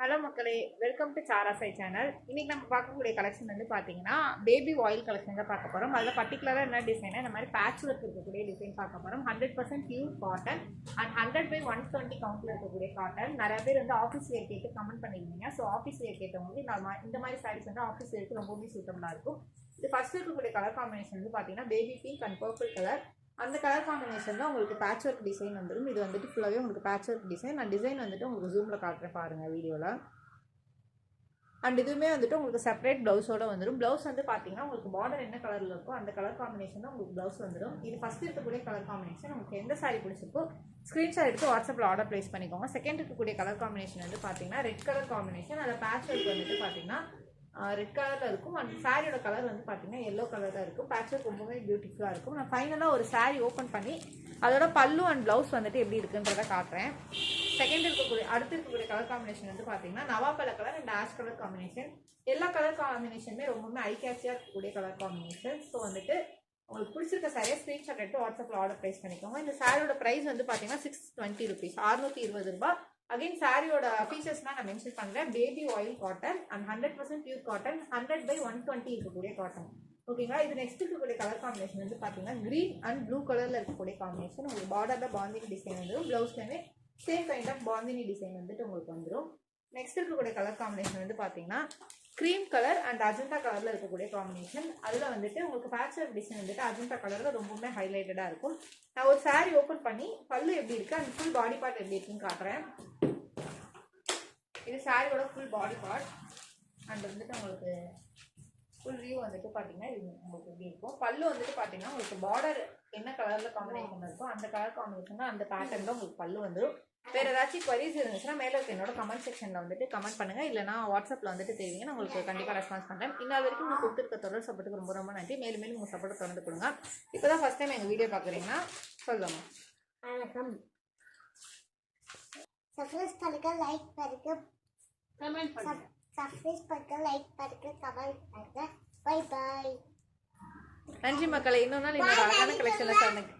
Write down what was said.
Hello மக்களே, welcome to Sara Sai channel. இன்னைக்கு நம்ம பார்க்கக்கூடிய கலெக்ஷன் வந்து பார்த்தீங்கன்னா பேபி ஆயில் கலெக்ஷன் தான் பார்க்க போகிறோம். அதில் பர்டிகுலராக என்ன டிசைன், இந்த மாதிரி பேட்ச் ஒர்க் இருக்கக்கூடிய டிசைன் பார்க்க போகிறோம். 100% பியூர் காட்டன் அண்ட் 100/120 கவுண்டில் இருக்கக்கூடிய காட்டன். நிறைய பேர் வந்து ஆஃபீஸ் வேர் கேட்டு கமெண்ட் பண்ணியிருந்தீங்க. ஸோ ஆஃபீஸ் வேர் கேட்டவங்களுக்கு இந்த மாதிரி சாரீஸ் வந்து ஆஃபீஸ் வேருக்கு ரொம்பவே சூட்டபுளாக இருக்கும். இது ஃபர்ஸ்ட் இருக்கக்கூடிய கலர் காம்பினேஷன் வந்து பார்த்தீங்கன்னா baby pink and purple colour. அந்த கலர் காம்பினேஷன் தான் உங்களுக்கு பேட்ச் ஒர்க் டிசைன் வந்துடும். இது வந்துட்டு ஃபுல்லாகவே உங்களுக்கு பேட்ச் ஒர்க் டிசைன். நான் டிசைன் வந்துட்டு உங்களுக்கு ஜூமில் காட்டுறேன் பாருங்கள் வீடியோவில். அண்ட் இதுவுமே வந்துட்டு உங்களுக்கு செப்பரேட் ப்ளவுஸோட வந்துடும். ப்ளவுஸ் வந்து பார்த்தீங்கன்னா உங்களுக்கு பார்டர் என்ன கலரில் இருக்கோ அந்த கலர் காம்பினேஷன் தான் உங்களுக்கு ப்ளவுஸ் வந்துடும். இது ஃபஸ்ட் இருக்கக்கூடிய கலர் காம்பினேஷன். உங்களுக்கு எந்த சாரி பிடிச்சிருக்கோ ஸ்க்ரீன்ஷாட் எடுத்து வாட்ஸ்அப்பில் ஆர்டர் ப்ளேஸ் பண்ணிக்கோங்க. செகண்ட் இருக்கக்கூடிய கலர் காம்பினேஷன் வந்து பார்த்தீங்கன்னா ரெட் கலர் காம்பினேஷன். அதில் பேட்ச் ஒர்க் வந்துட்டு பார்த்தீங்கன்னா ரெட் கலரில் இருக்கும். அண்ட் சாரியோட கலர் வந்து பார்த்தீங்கன்னா எல்லோ கலரில் இருக்கும். பேட்ச் ஒர்க் ரொம்பவே பியூட்டிஃபுல்லாக இருக்கும். நான் ஃபைனலாக ஒரு சாரி ஓப்பன் பண்ணி அதோட பல்லு அண்ட் ப்ளவுஸ் வந்துட்டு எப்படி இருக்குன்றதை காட்டுறேன். அடுத்து இருக்கக்கூடிய கலர் காம்பினேஷன் வந்து பார்த்தீங்கன்னா நவாப்பழ colour and ash colour combination. எல்லா கலர் காம்பினேஷனுமே ரொம்பவுமே ஐ கேட்சியாக இருக்கக்கூடிய கலர் காம்பினேஷன். ஸோ வந்துட்டு உங்களுக்கு பிடிச்சிருக்க சாரியை ஸ்க்ரீன்ஷாட் எடுத்து வாட்ஸ்அப்பில் ஆர்டர் ப்ளேஸ் பண்ணிக்கோங்க. இந்த சாரியோட ப்ரைஸ் வந்து பார்த்தீங்கன்னா 620 rupees, 620 ரூபாய். அகைன் சாரியோட ஃபீச்சர்ஸ்லாம் நான் மென்ஷன் பண்ணுறேன். Baby oil cotton and 100% pure cotton, 100/120 இருக்கக்கூடிய காட்டன். ஓகேங்களா. இது நெக்ஸ்ட் இருக்கக்கூடிய கலர் காம்பினேஷன் வந்து பார்த்தீங்கன்னா க்ரீன் அண்ட் ப்ளூ கலரில் இருக்கக்கூடிய காம்பினேஷன். உங்களுக்கு பார்டரில் பாந்தினி டிசைன் வந்துடும். ப்ளவுஸ்லேயுமே same kind of bandhani design வந்துட்டு உங்களுக்கு வந்துடும். நெக்ஸ்ட் இருக்கக்கூடிய கலர் காம்பினேஷன் வந்து பார்த்தீங்கன்னா க்ரீம் கலர் அண்ட் அஜந்தா கலரில் இருக்கக்கூடிய காம்பினேஷன். அதில் வந்துட்டு உங்களுக்கு பேட்ச் ஒர்க் டிசைன் வந்துட்டு அஜந்தா கலரில் ரொம்பவுமே ஹைலைட்டடாக இருக்கும். நான் ஒரு சாரி ஓப்பன் பண்ணி பல்லு எப்படி இருக்குது அண்ட் ஃபுல் பாடி பார்ட் எப்படி இருக்குன்னு காட்டுறேன். இது சாரியோட ஃபுல் பாடி பார்ட் அண்ட் வந்துட்டு உங்களுக்கு ஃபுல் வியூ வந்துட்டு பார்த்தீங்கன்னா இது உங்களுக்கு எப்படி இருக்கும். பல்லு வந்துட்டு பார்த்தீங்கன்னா உங்களுக்கு பார்டர் என்ன கலரில் காம்பினேஷன் இருக்கும் அந்த கலர் காம்பினேஷன் அந்த பேட்டர்னில் உங்களுக்கு பல்லு வந்துடும். வேறு ஏதாச்சும் குவரிஸ் இருந்துச்சுன்னா மேலே இருக்க என்னோட கமெண்ட் செக்ஷனில் வந்துட்டு கமெண்ட் பண்ணுங்கள். இல்லைனா வாட்ஸ்அப்பில் வந்துட்டு தெரிவிங்க, நான் உங்களுக்கு கண்டிப்பாக ரெஸ்பான்ஸ் பண்ணுறேன். இன்னொரு வரைக்கும் உங்களுக்கு கொடுத்துருக்க தொடர் சப்போர்ட்டுக்கு ரொம்ப ரொம்ப நன்றி. மேலும் மேலும் உங்கள் சப்போர்ட்டை தொடர்ந்து கொடுங்க. இப்போ தான் ஃபஸ்ட் டைம் எங்கள் வீடியோ பார்க்குறீங்கன்னா சொல்லுங்கள். வணக்கம். சப்ஸ்கிரைப் பண்ணுங்க, லைக் பண்ணுங்க, கமெண்ட் பண்ணுங்க. சப்ஸ்கிரைப் பண்ணுங்க, லைக் பண்ணுங்க, கமெண்ட் பண்ணுங்க. Bye bye. நன்றி மக்களை. இன்னொரு நாள் இன்னொரு அழகான கலெக்ஷனில் சந்திக்கிறேன்.